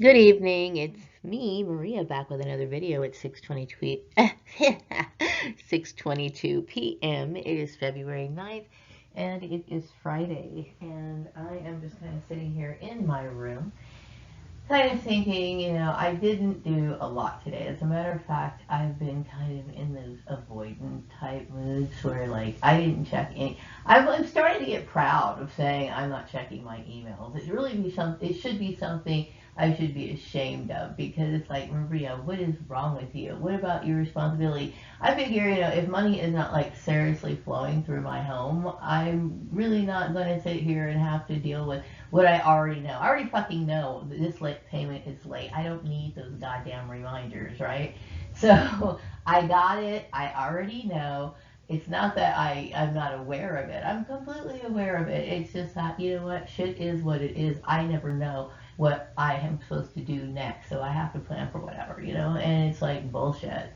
Good evening. It's me, Maria, back with another video at 6:22 p.m. It is February 9th, and it is Friday, and I am just kind of sitting here in my room, kind of thinking, I didn't do a lot today. As a matter of fact, I've been kind of in those avoidant type moods where, like, I didn't check any. I'm starting to get proud of saying I'm not checking my emails. It should be something I should be ashamed of because it's like, Maria, what is wrong with you? What about your responsibility? I figure, if money is not like seriously flowing through my home, I'm really not going to sit here and have to deal with what I already know. I already fucking know that this late payment is late. I don't need those goddamn reminders, right? So I got it. I already know. It's not that I'm not aware of it. I'm completely aware of it. It's just that, you know what? Shit is what it is. I never know what I am supposed to do next. So I have to plan for whatever. And it's like bullshit.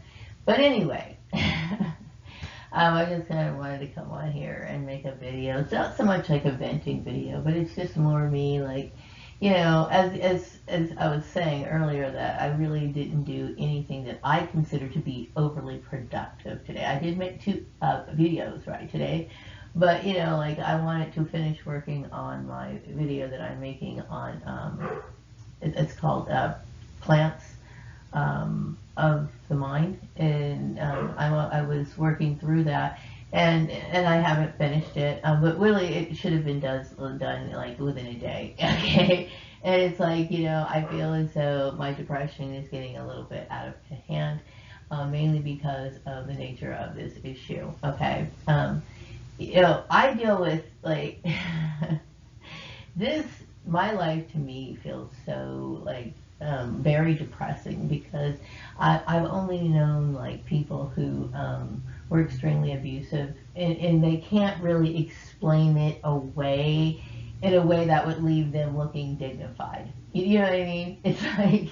But anyway, I just kind of wanted to come on here and make a video. It's not so much like a venting video, but it's just more me, like, as I was saying earlier, that I really didn't do anything that I consider to be overly productive today. I did make two videos right today, but like I wanted to finish working on my video that I'm making on. It's called plants of the mind, and I was working through that, and I haven't finished it, but really it should have been done like within a day, okay? And it's like I feel as though my depression is getting a little bit out of hand, mainly because of the nature of this issue, okay? I deal with like this. My life to me feels so like very depressing because I've only known like people who were extremely abusive, and they can't really explain it away in a way that would leave them looking dignified. You know what I mean? It's like,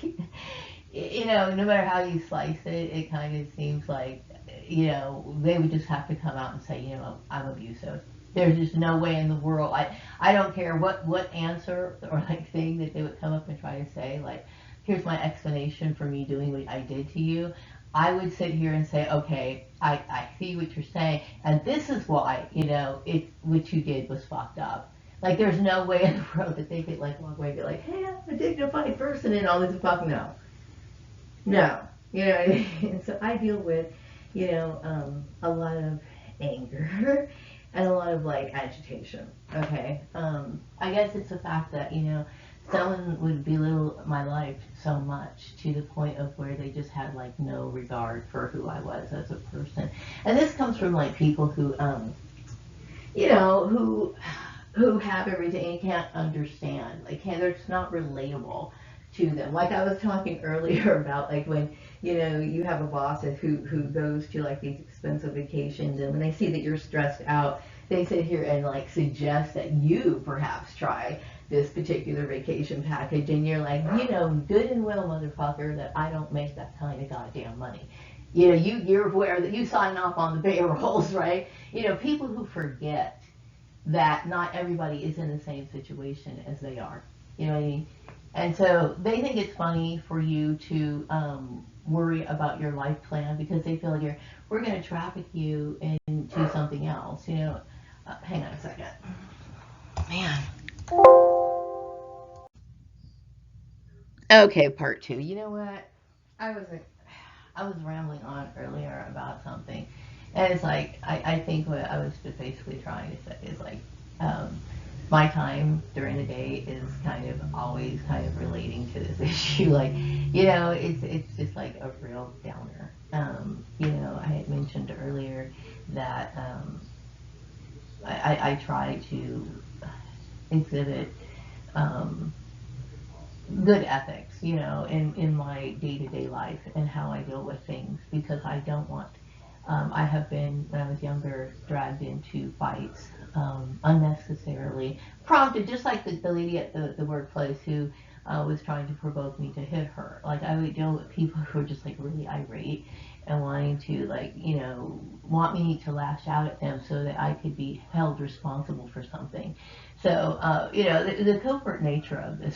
no matter how you slice it, it kind of seems like, they would just have to come out and say, I'm abusive. There's just no way in the world. I don't care what answer or like thing that they would come up and try to say. Like, here's my explanation for me doing what I did to you. I would sit here and say, okay, I see what you're saying, and this is why, what you did was fucked up. Like, there's no way in the world that they could like walk away and be like, hey, I'm a dignified person and all this fuck no. No. You know what I mean? So I deal with, a lot of anger and a lot of like agitation. Okay. I guess it's the fact that, someone would belittle my life so much to the point of where they just had like no regard for who I was as a person. And this comes from like people who, you know, who who have everything and can't understand. Like, it's not relatable to them. Like I was talking earlier about, like when you have a boss who goes to like these expensive vacations, and when they see that you're stressed out, they sit here and like suggest that you perhaps try this particular vacation package, and you're like, good and well, motherfucker, that I don't make that kind of goddamn money. You're aware that you sign off on the payrolls, right? People who forget that not everybody is in the same situation as they are. You know what I mean? And so they think it's funny for you to worry about your life plan because they feel like we're going to traffic you into something else. Hang on a second. Man. Okay, part two. You know what? I was I was rambling on earlier about something, and it's like I think what I was just basically trying to say is like um, my time during the day is kind of always kind of relating to this issue. Like, it's just like a real downer. I had mentioned earlier that I try to exhibit um, good ethics, in my day to day life and how I deal with things because I don't want. I have been, when I was younger, dragged into fights unnecessarily, prompted, just like the lady at the workplace who was trying to provoke me to hit her. Like, I would deal with people who are just like really irate and wanting to, like, want me to lash out at them so that I could be held responsible for something. So, the covert nature of this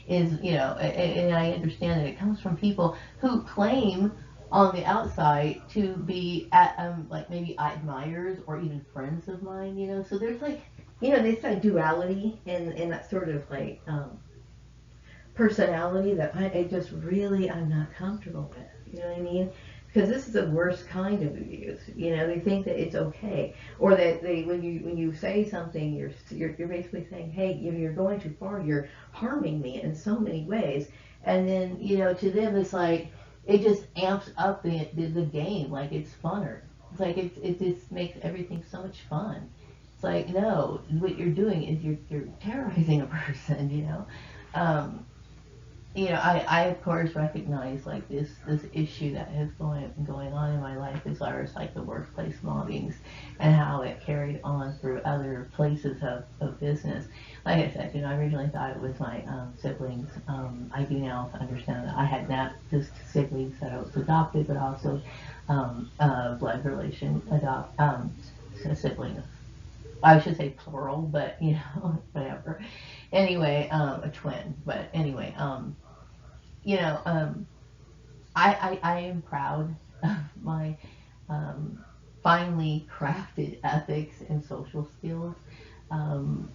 is, you know, and I understand that it comes from people who claim on the outside to be at, like maybe admirers or even friends of mine, you know. So there's like, you know, there's that duality in that sort of like personality that I just really I'm not comfortable with. You know what I mean? Because this is the worst kind of abuse. You know, they think that it's okay, or that they when you say something, you're basically saying, hey, you're going too far. You're harming me in so many ways. And then, you know, to them it's like it just amps up the game. Like it's funner. It's like it just makes everything so much fun. It's like, no, what you're doing is you're terrorizing a person. Um, I of course recognize like this issue that has going on in my life as far as like the workplace mobbings and how it carried on through other places of business. Like I said, I originally thought it was my siblings. I do now understand that I had not just siblings that I was adopted, but also blood relation siblings. I should say plural, but whatever. Anyway, a twin. But anyway, you know, I am proud of my um, finely crafted ethics and social skills. Um,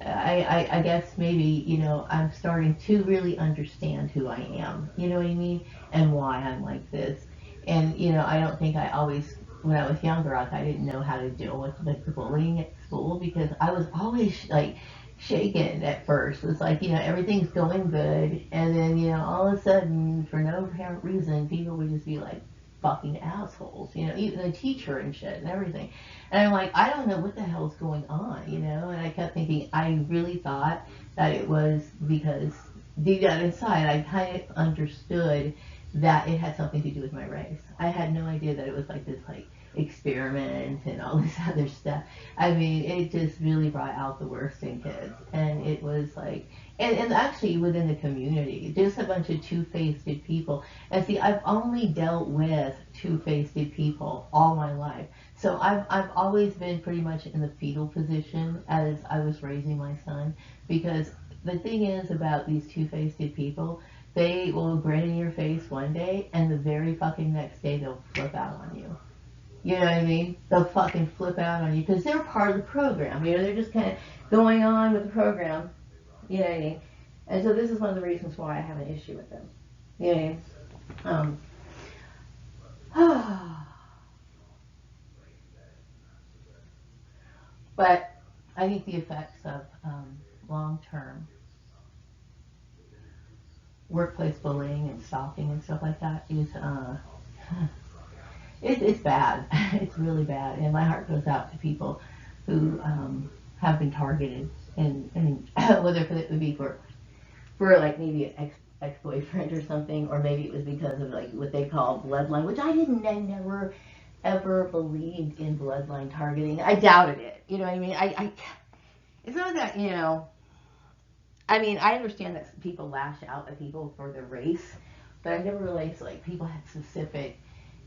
I guess maybe, I'm starting to really understand who I am, you know what I mean? And why I'm like this. And, I don't think I always, when I was younger, I didn't know how to deal with like the bullying at school because I was always like shaken at first. It's like, everything's going good. And then, all of a sudden, for no apparent reason, people would just be like, fucking assholes, even the teacher and shit and everything. And I'm like, I don't know what the hell's going on, And I kept thinking, I really thought that it was because deep down inside, I kind of understood that it had something to do with my race. I had no idea that it was like this, like, experiment and all this other stuff. I mean, it just really brought out the worst in kids. And it was like, and actually within the community, just a bunch of two-faced people. And see, I've only dealt with two-faced people all my life. So I've always been pretty much in the fetal position as I was raising my son, because the thing is about these two-faced people, they will grin in your face one day and the very fucking next day they'll flip out on you. You know what I mean? They'll fucking flip out on you because they're part of the program. They're just kind of going on with the program. You know what I mean? And so this is one of the reasons why I have an issue with them. You know what I mean? But I think the effects of long-term workplace bullying and stalking and stuff like that is it's bad. It's really bad, and my heart goes out to people who have been targeted, and whether it would be for like maybe an ex-boyfriend or something, or maybe it was because of like what they call bloodline, which I never ever believed in bloodline targeting. I doubted it. You know what I mean? I it's not that, I mean, I understand that people lash out at people for their race, but I never realized like people had specific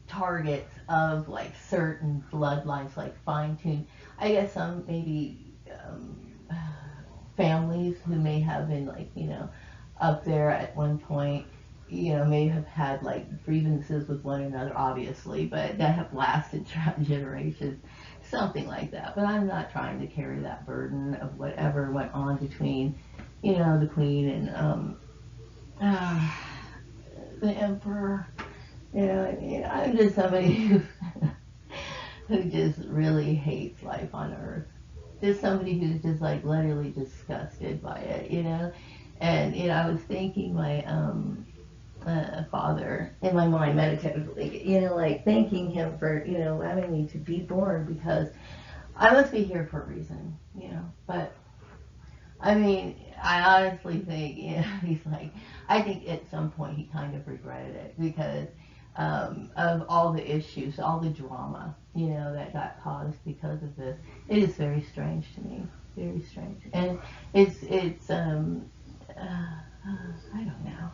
targets of like certain bloodlines, like fine tuned. I guess some maybe families who may have been like, up there at one point, may have had like grievances with one another, obviously, but that have lasted throughout generations, something like that. But I'm not trying to carry that burden of whatever went on between, the queen and uh, the emperor. I mean, I'm just somebody who just really hates life on Earth. Just somebody who's just like literally disgusted by it. And I was thanking my father in my mind meditatively, like thanking him for allowing me to be born because I must be here for a reason. But I mean, I honestly think, he's like, I think at some point he kind of regretted it because of all the issues, all the drama, that got caused because of this. It is very strange to me, very strange, and I don't know.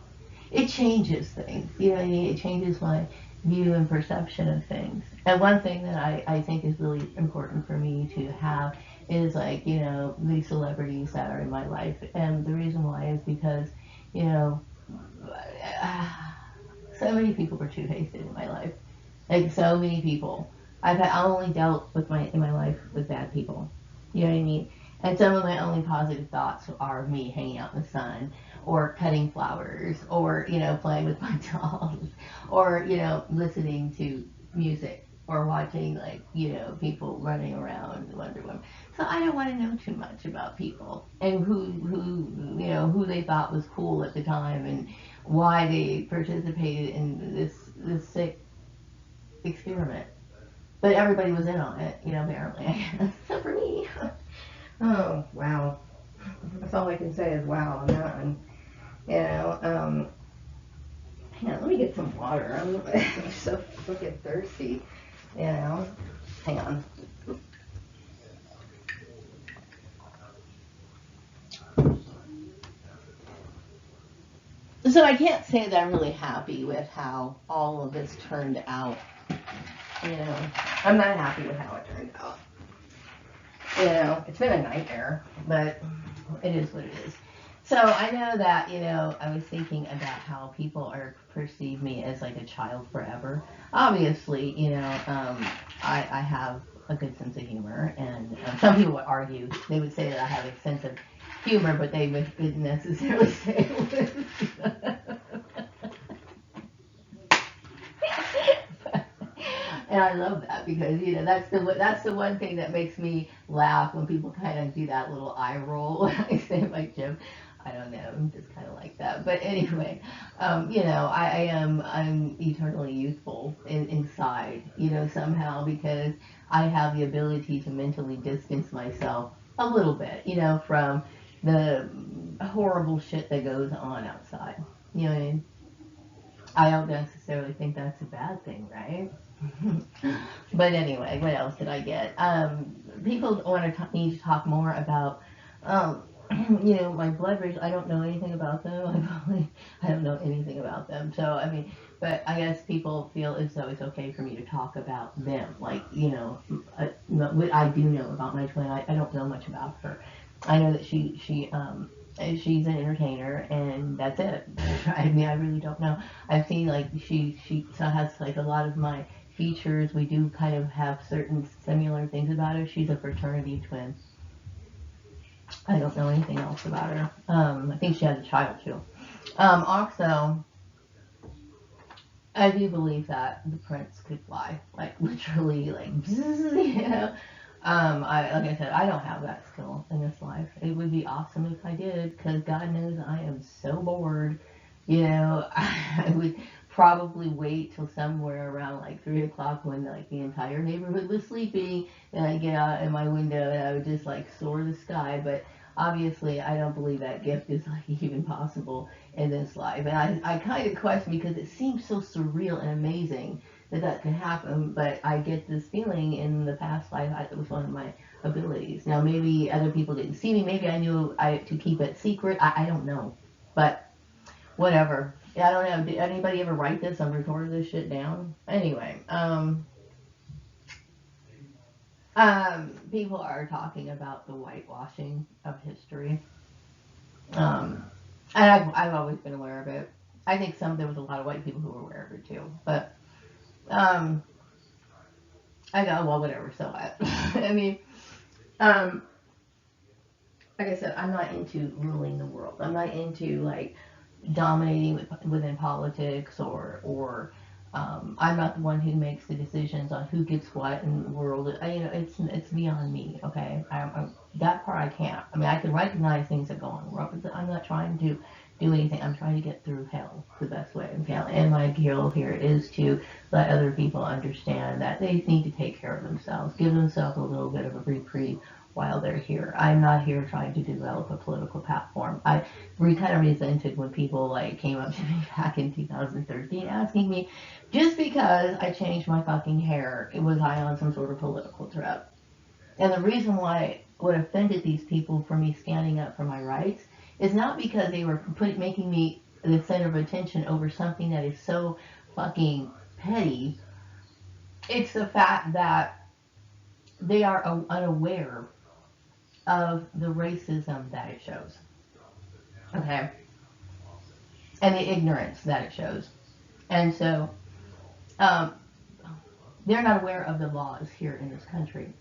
It changes things, you know what I mean? It changes my view and perception of things. And one thing that I think is really important for me to have is like, these celebrities that are in my life. And the reason why is because, you know, so many people were two-faced in my life. Like so many people. I only dealt with in my life with bad people. You know what I mean? And some of my only positive thoughts are me hanging out in the sun, or cutting flowers, or playing with my dolls, or listening to music, or watching like people running around Wonder Woman. So I don't want to know too much about people and who they thought was cool at the time, and why they participated in this sick experiment. But everybody was in on it, apparently, I guess. Except for me. Oh, wow. That's all I can say is wow on that one. Hang on, let me get some water. I'm so fucking thirsty, Hang on. So I can't say that I'm really happy with how all of this turned out. I'm not happy with how it turned out. It's been a nightmare, but it is what it is. So I know that, I was thinking about how people are perceive me as like a child forever. Obviously, I have a good sense of humor, and some people would argue, they would say that I have a sense of humor, but they wouldn't necessarily say it was. And I love that because that's the one thing that makes me laugh when people kind of do that little eye roll when I say my Jim. I don't know, I'm just kind of like that. But anyway, I'm eternally youthful inside, somehow, because I have the ability to mentally distance myself a little bit, from the horrible shit that goes on outside. You know what I mean? I don't necessarily think that's a bad thing, right? But anyway, what else did I get? People want to need to talk more about, my blood pressure. I don't know anything about them. I don't know anything about them. So I mean, but I guess people feel as though it's okay for me to talk about them. Like, what I do know about my twin, I don't know much about her. I know that she's an entertainer, and that's it. I mean, I really don't know. I've seen like she has like a lot of my features. We do kind of have certain similar things about her. She's a fraternity twin. I don't know anything else about her. I think she has a child too. Also, I do believe that the prince could fly, like literally, like like I said, I don't have that skill in this life. It would be awesome if I did, because God knows I am so bored. I would probably wait till somewhere around like 3 o'clock when like the entire neighborhood was sleeping, and I get out in my window and I would just like soar the sky. But obviously, I don't believe that gift is like even possible in this life. And I kind of question, because it seems so surreal and amazing that could happen. But I get this feeling in the past life it was one of my abilities. Now, maybe other people didn't see me. Maybe I knew to keep it secret. I don't know. But whatever. Yeah, I don't know. Did anybody ever write this and record this shit down? Anyway, people are talking about the whitewashing of history. Um, and I've always been aware of it. I think there was a lot of white people who were aware of it too. But um, I go, well, whatever. So what? I mean, um, like I said, I'm not into ruling the world. I'm not into like dominating within politics, or I'm not the one who makes the decisions on who gets what in the world. It's beyond me. Okay, that part I can't. I mean, I can recognize things that go on in the world, but I'm not trying to do anything. I'm trying to get through hell the best way I can. And my goal here is to let other people understand that they need to take care of themselves, give themselves a little bit of a reprieve while they're here. I'm not here trying to develop a political platform. We kind of resented when people like came up to me back in 2013 asking me, just because I changed my fucking hair, was I on some sort of political threat? And the reason why what offended these people for me standing up for my rights is not because they were making me the center of attention over something that is so fucking petty. It's the fact that they are unaware of the racism that it shows. Okay. And the ignorance that it shows. And so um, they're not aware of the laws here in this country.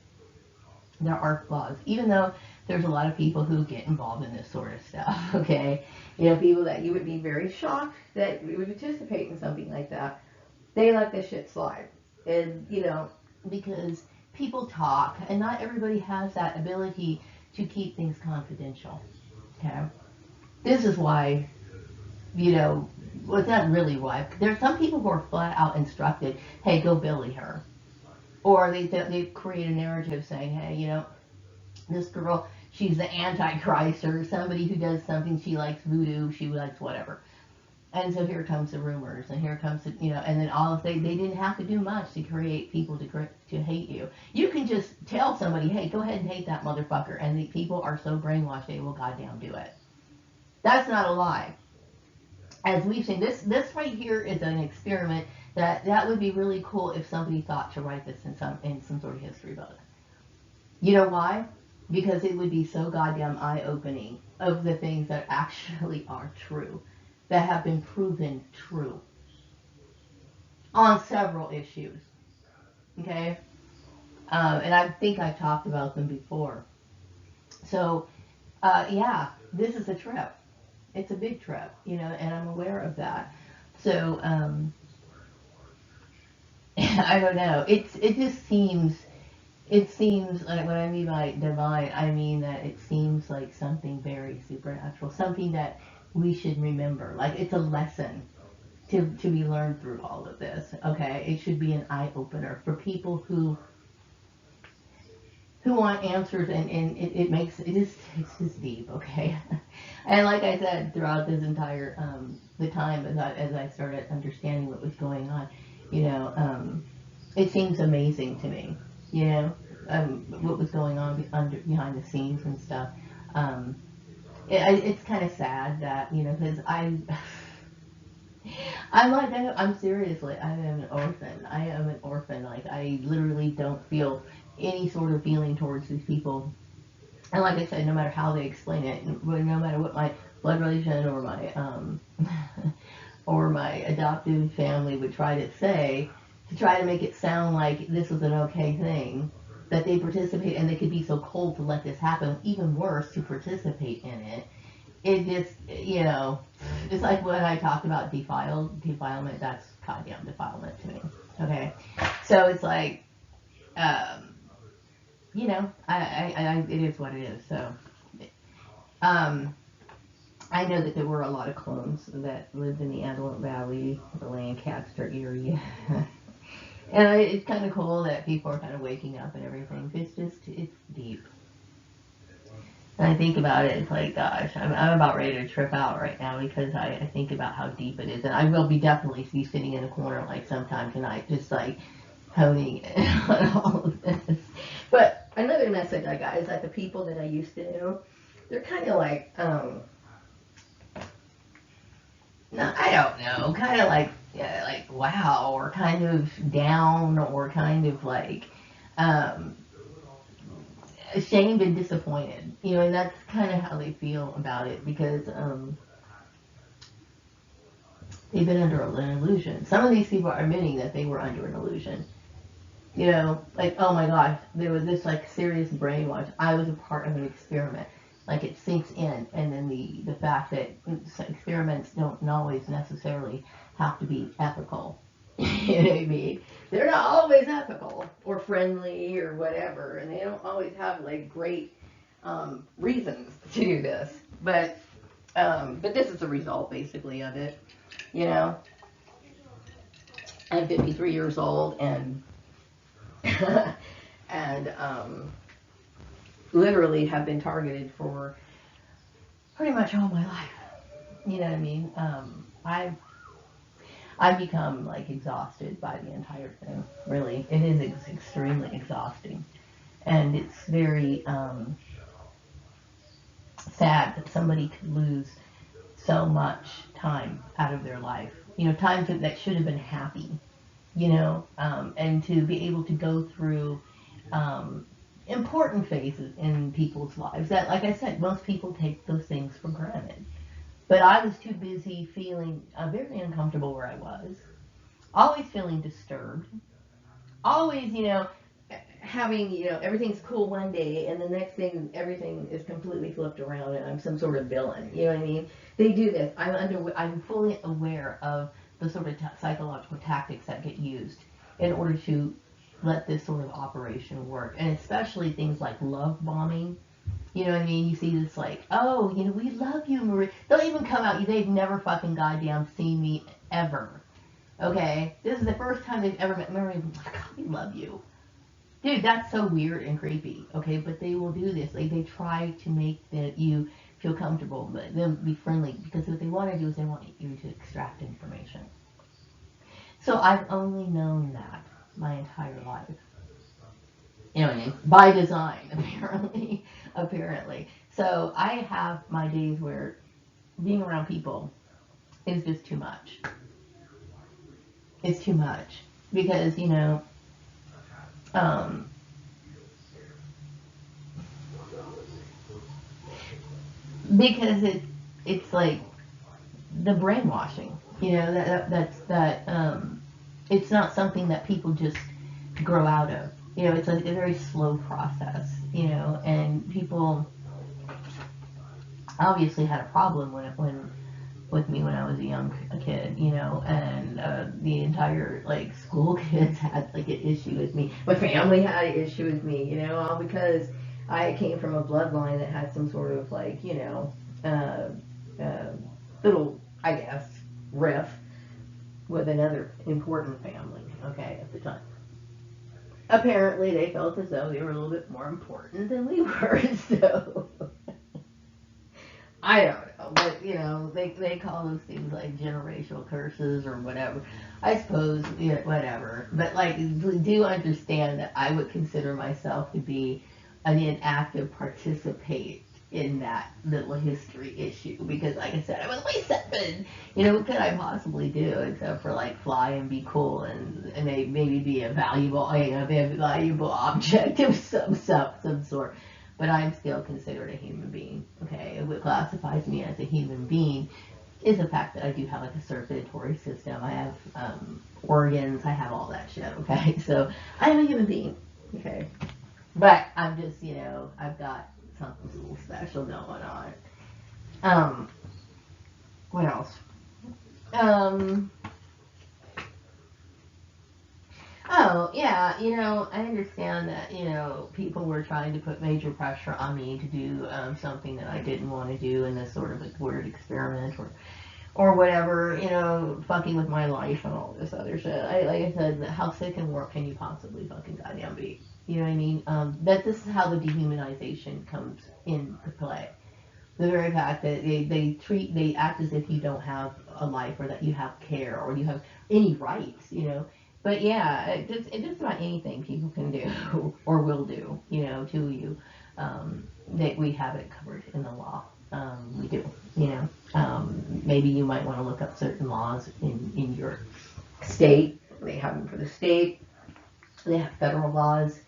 There are laws, even though there's a lot of people who get involved in this sort of stuff. Okay, you know, people that you would be very shocked that would participate in something like that. They let this shit slide, and you know, because people talk, and not everybody has that ability to keep things confidential. Okay, this is why, you know, well, it's not really why. There's some people who are flat out instructed, hey, go bully her. Or they create a narrative saying, hey, you know, this girl, she's the antichrist or somebody who does something, she likes voodoo, she likes whatever. And so here comes the rumors, and here comes the, you know, and then all of they didn't have to do much to create people to hate you. You can just tell somebody, hey, go ahead and hate that motherfucker, and the people are so brainwashed they will goddamn do it. That's not a lie. As we've seen, this right here is an experiment that would be really cool if somebody thought to write this in some sort of history book. You know why? Because it would be so goddamn eye-opening of the things that actually are true, that have been proven true on several issues. Okay, and I think I've talked about them before. So yeah, this is a trip. It's a big trip, you know, and I'm aware of that. So I don't know. It just seems. It seems like when I mean by divine, I mean that it seems like something very supernatural, something that we should remember. Like it's a lesson to be learned through all of this. Okay, it should be an eye opener for people who want answers, and it makes it's just deep. Okay, and like I said, throughout this entire the time as I started understanding what was going on, you know, it seems amazing to me. You know, what was going on behind the scenes and stuff. Um, it's kind of sad that, you know, because I'm like I'm seriously I am an orphan. I am an orphan. Like I literally don't feel any sort of feeling towards these people. And like I said, no matter how they explain it, no matter what my blood relation or my or my adoptive family would try to say, to try to make it sound like this was an okay thing, that they participate, and they could be so cold to let this happen, even worse, to participate in it. It just, you know, it's like when I talked about defilement, that's goddamn defilement to me. Okay? So it's like, um, you know, it is what it is. So, um, I know that there were a lot of clones that lived in the Antelope Valley, the Lancaster area. And it's kind of cool that people are kind of waking up and everything. It's deep. And I think about it, it's like, gosh, I'm about ready to trip out right now because I think about how deep it is. And I will be definitely be sitting in a corner like sometime tonight, just like honing in on all of this. But another message I got is that the people that I used to know, they're kind of like, no, I don't know, kind of like, yeah, like wow, or kind of down, or kind of like, um, ashamed and disappointed, you know, and that's kind of how they feel about it because they've been under an illusion. Some of these people are admitting that they were under an illusion. You know, like, oh my gosh, there was this like serious brainwash. I was a part of an experiment. Like it sinks in, and then the fact that experiments don't always necessarily have to be ethical. You know what I mean? They're not always ethical or friendly or whatever, and they don't always have like great reasons to do this. But this is the result basically of it. You know, I'm 53 years old, and and literally have been targeted for pretty much all my life. You know what I mean? I've become like exhausted by the entire thing. Really, it is extremely exhausting, and it's very sad that somebody could lose so much time out of their life. You know, time that should have been happy. You know, and to be able to go through um, important phases in people's lives that, like I said, most people take those things for granted. But I was too busy feeling very uncomfortable where I was, always feeling disturbed, always, having, everything's cool one day and the next thing everything is completely flipped around and I'm some sort of villain. You know what I mean? They do this. I'm fully aware of the sort of psychological tactics that get used in order to let this sort of operation work. And especially things like love bombing. You know what I mean? You see this like, oh, we love you, Marie. They'll even come out. They've never fucking goddamn seen me ever. Okay? This is the first time they've ever met Marie. God, we love you. Dude, that's so weird and creepy, okay? But they will do this. Like, they try to make you feel comfortable, but them be friendly, because what they want to do is they want you to extract information. So I've only known that my entire life. You know what I mean? By design, apparently. Apparently. So I have my days where being around people is just too much. It's too much. Because, um, because it's like the brainwashing, it's not something that people just grow out of. It's a very slow process, and people obviously had a problem when with me when I was a kid, and the entire like school kids had like an issue with me. My family had an issue with me, all because I came from a bloodline that had some sort of like, uh, uh, little, I guess, riff with another important family, okay, at the time. Apparently, they felt as though they were a little bit more important than we were, so I don't know, but they call those things like generational curses or whatever. I suppose, whatever. But like, do understand that I would consider myself to be an inactive participate in that little history issue because, like I said, I was only 7. What could I possibly do except for like fly and be cool and maybe be a valuable, be a valuable object of some sort, but I'm still considered a human being. Okay, what classifies me as a human being is the fact that I do have like a circulatory system. I have organs. I have all that shit. Okay, so I'm a human being. Okay, but I'm just I've got something a little special going on. What else? Um, Oh, yeah, I understand that, people were trying to put major pressure on me to do something that I didn't want to do in this sort of like weird experiment or whatever, fucking with my life and all this other shit. Like I said, how sick and warped can you possibly fucking goddamn be? You know what I mean? That this is how the dehumanization comes into play. The very fact that they act as if you don't have a life or that you have care or you have any rights. But yeah, just about anything people can do or will do, to you, that we have it covered in the law. We do, maybe you might want to look up certain laws in your state. They have them for the state. They have federal laws.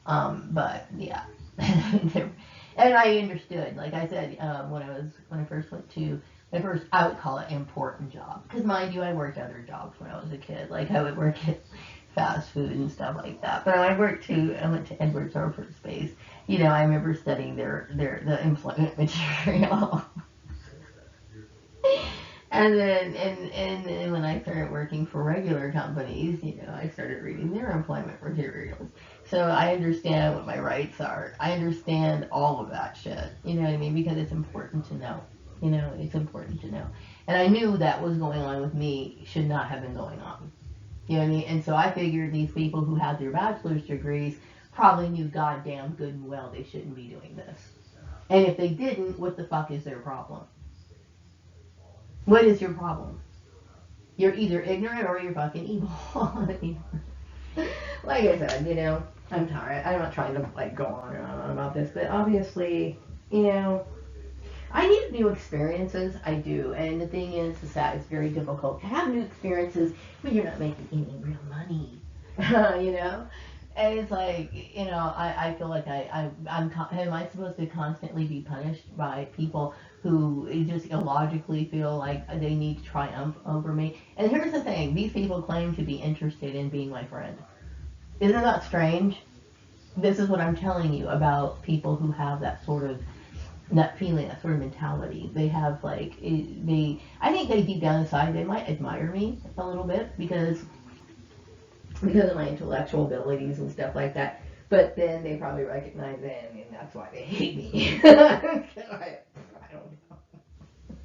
But yeah, and I understood. Like I said, when I first went to my first, I would call it important job, because mind you, I worked other jobs when I was a kid. Like I would work at fast food and stuff like that. But I went to Edwards Air Force Base. I remember studying the employment material. And then when I started working for regular companies, I started reading their employment materials. So I understand what my rights are. I understand all of that shit. You know what I mean? Because it's important to know. It's important to know. And I knew that was going on with me should not have been going on. You know what I mean? And so I figured these people who had their bachelor's degrees probably knew goddamn good and well they shouldn't be doing this. And if they didn't, what the fuck is their problem? What is your problem? You're either ignorant or you're fucking evil. Like I said, I'm tired. I'm not trying to like go on and on about this, but obviously, I need new experiences. I do, and the thing is that it's very difficult to have new experiences when you're not making any real money. you know, And it's like, I feel like am I supposed to constantly be punished by people who just illogically feel like they need to triumph over me? And here's the thing, these people claim to be interested in being my friend. Isn't that strange? This is what I'm telling you about people who have that feeling, that sort of mentality. They have I think they deep down inside, they might admire me a little bit because of my intellectual abilities and stuff like that. But then they probably recognize it, and that's why they hate me. So I don't know.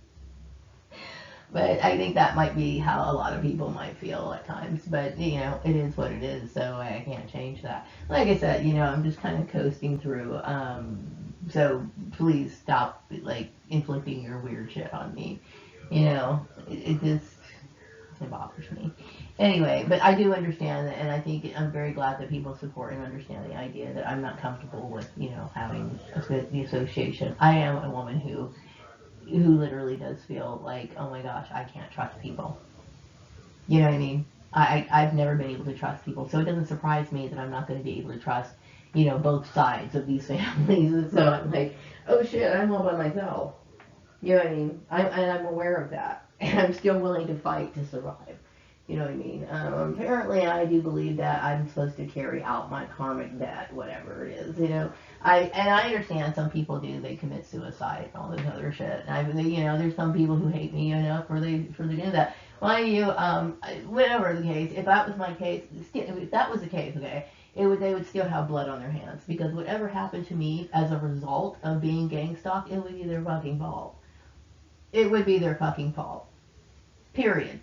But I think that might be how a lot of people might feel at times. But, it is what it is, so I can't change that. Like I said, I'm just kind of coasting through. So please stop, inflicting your weird shit on me. It just, it bothers me. Anyway, but I do understand that, and I think I'm very glad that people support and understand the idea that I'm not comfortable with, having the association. I am a woman who literally does feel like, oh my gosh, I can't trust people. You know what I mean? I've never been able to trust people, so it doesn't surprise me that I'm not going to be able to trust, both sides of these families. And so I'm like, oh shit, I'm all by myself. You know what I mean? I'm aware of that, and I'm still willing to fight to survive. You know what I mean? Apparently, I do believe that I'm supposed to carry out my karmic debt, whatever it is. I understand some people do. They commit suicide and all this other shit. There's some people who hate me, for doing that. Mind you, whatever the case, if that was my case, if that was the case, okay, they would still have blood on their hands, because whatever happened to me as a result of being gang stalked, it would be their fucking fault. It would be their fucking fault. Period.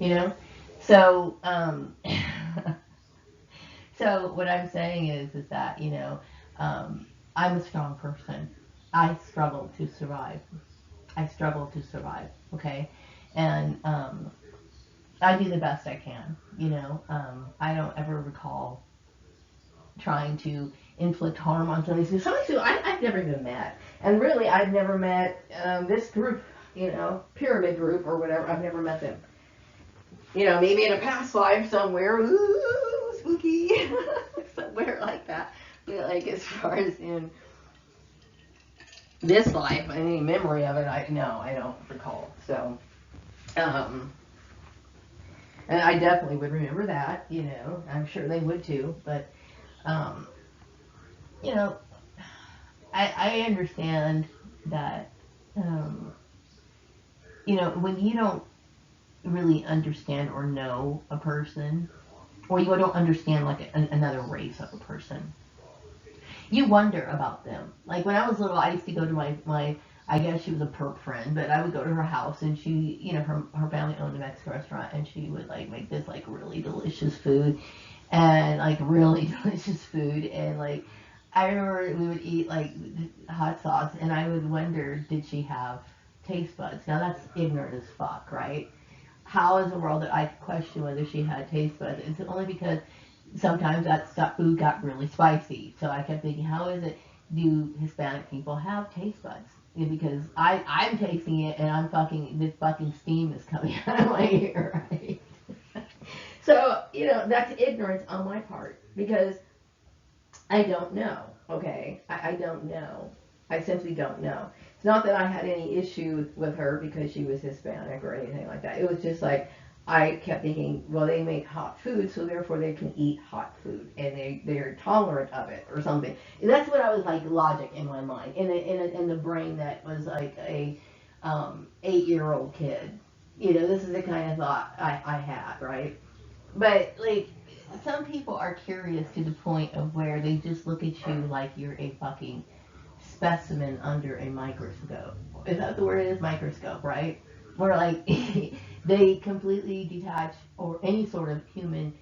You know? So, so what I'm saying is that, I'm a strong person. I struggle to survive. I struggle to survive, okay? And, I do the best I can, I don't ever recall trying to inflict harm on somebody who I've never even met. And really, I've never met this group, pyramid group or whatever. I've never met them. Maybe in a past life somewhere, ooh, spooky, somewhere like that. But like as far as in this life, any memory of it, I don't recall. So, and I definitely would remember that. I'm sure they would too. But, um, you know, I understand that, when you don't really understand or know a person, or you don't understand like another race of a person, you wonder about them. Like when I was little, I used to go to my I guess she was a perp friend, but I would go to her house, and she, her family owned a Mexican restaurant, and she would like make this like really delicious food, and like really delicious food, and like I remember we would eat like hot sauce, and I would wonder, did she have taste buds? Now that's ignorant as fuck, right? How in the world did I question whether she had taste buds? It's only because sometimes that stuff, food got really spicy. So I kept thinking, how is it, do Hispanic people have taste buds? Because I'm tasting it, and this fucking steam is coming out of my ear, right? So, that's ignorance on my part, because I don't know, okay? I don't know. I simply don't know. It's not that I had any issue with her because she was Hispanic or anything like that. It was just like, I kept thinking, well, they make hot food, so therefore they can eat hot food, and they're tolerant of it or something. And that's what I was like, logic in my mind, in the brain that was like a 8-year-old kid. This is the kind of thought I had, right? But like, some people are curious to the point of where they just look at you like you're a fucking specimen under a microscope. Is that the word? It is microscope, right? Where like they completely detach or any sort of human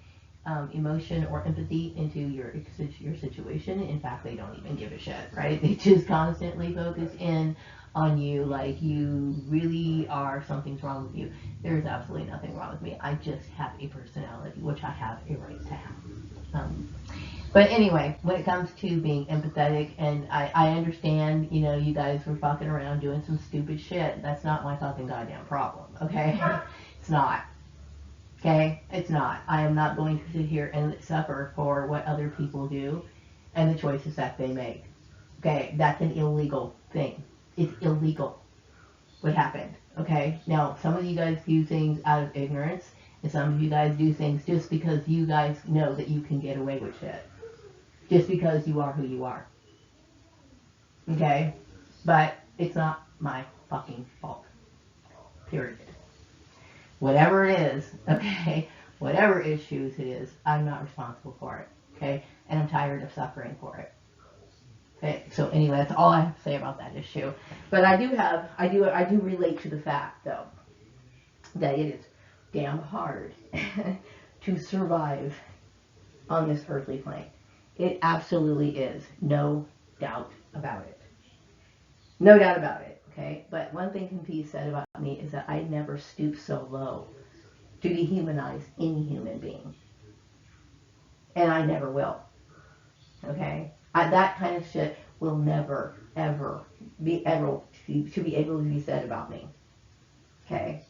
emotion or empathy into your situation. In fact, they don't even give a shit, right? They just constantly focus in on you like you really are, something's wrong with you. There's absolutely nothing wrong with me. I just have a personality, which I have a right to have. But anyway, when it comes to being empathetic, and I understand, you guys were fucking around doing some stupid shit. That's not my fucking goddamn problem, okay? It's not. Okay? It's not. I am not going to sit here and suffer for what other people do and the choices that they make. Okay? That's an illegal thing. It's illegal what happened. Okay? Now, some of you guys do things out of ignorance, and some of you guys do things just because you guys know that you can get away with shit. Just because you are who you are. Okay? But it's not my fucking fault. Period. Whatever it is, okay, whatever issues it is, I'm not responsible for it, okay, and I'm tired of suffering for it. Okay, so anyway, that's all I have to say about that issue. But I do relate to the fact, though, that it is damn hard to survive on this earthly plane. It absolutely is, no doubt about it. No doubt about it. Okay, but one thing can be said about me is that I never stoop so low to dehumanize any human being. And I never will. Okay? That kind of shit will never, ever be able to be said about me. Okay?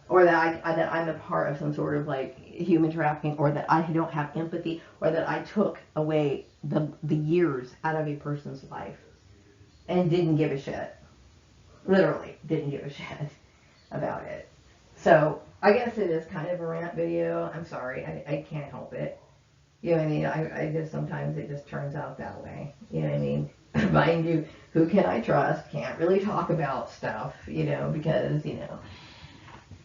Or that I'm a part of some sort of like human trafficking, or that I don't have empathy, or that I took away the years out of a person's life and didn't give a shit. Literally didn't give a shit about it. So I guess it is kind of a rant video. I'm sorry, I can't help it. You know what I mean? I just sometimes it just turns out that way. You know what I mean? Mind you, who can I trust? Can't really talk about stuff, because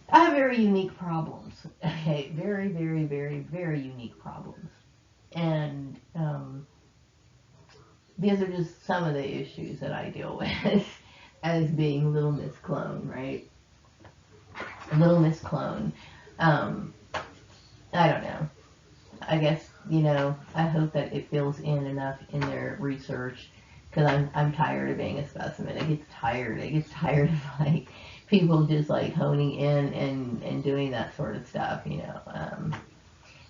I have very unique problems. Okay, very, very, very, very unique problems, and these are just some of the issues that I deal with. As being Little Miss Clone, right? Little Miss Clone. I don't know. I guess, I hope that it fills in enough in their research, because I'm tired of being a specimen. It gets tired. It gets tired of, like, people just, like, honing in and doing that sort of stuff,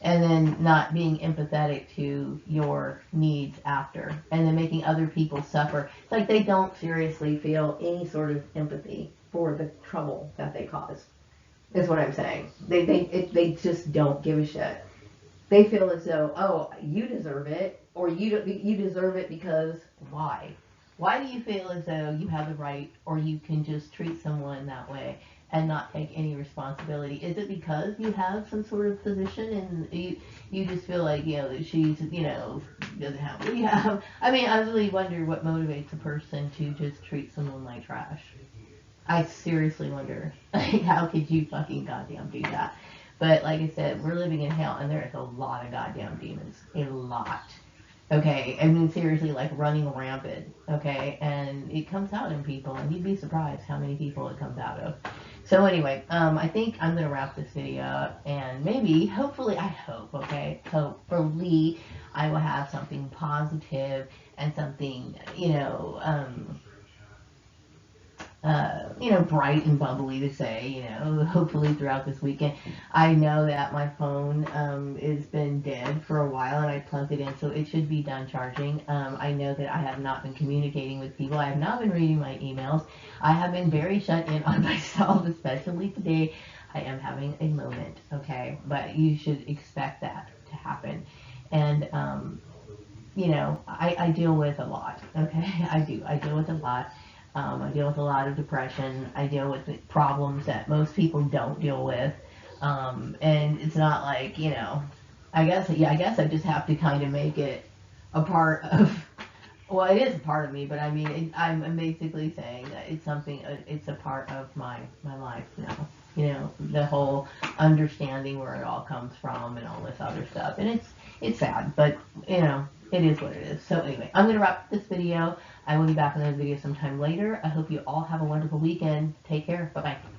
and then not being empathetic to your needs after, and then making other people suffer. It's like they don't seriously feel any sort of empathy for the trouble that they cause, is what I'm saying. They just don't give a shit. They feel as though, oh, you deserve it, or you deserve it because why? Why do you feel as though you have the right, or you can just treat someone that way and not take any responsibility? Is it because you have some sort of position and you just feel like, that she's, doesn't have what you have? I mean, I really wonder what motivates a person to just treat someone like trash. I seriously wonder, like, how could you fucking goddamn do that? But like I said, we're living in hell, and there is a lot of goddamn demons. A lot. Okay, I mean, seriously, like running rampant, okay, and it comes out in people, and you'd be surprised how many people it comes out of. So anyway, I think I'm going to wrap this video up, and maybe, hopefully, hopefully, I will have something positive and something, bright and bubbly to say, hopefully throughout this weekend. I know that my phone has been dead for a while, and I plugged it in, so it should be done charging. I know that I have not been communicating with people. I have not been reading my emails. I have been very shut in on myself, especially today. I am having a moment, okay? But you should expect that to happen. And, I deal with a lot, okay? I do. I deal with a lot. I deal with a lot of depression. I deal with the problems that most people don't deal with. And it's not like, I guess I just have to kind of make it a part of, well, it is a part of me, but I mean, I'm basically saying that it's something, it's a part of my life now. The whole understanding where it all comes from and all this other stuff. And it's sad, but, it is what it is. So anyway, I'm going to wrap this video. I will be back in another video sometime later. I hope you all have a wonderful weekend. Take care. Bye-bye.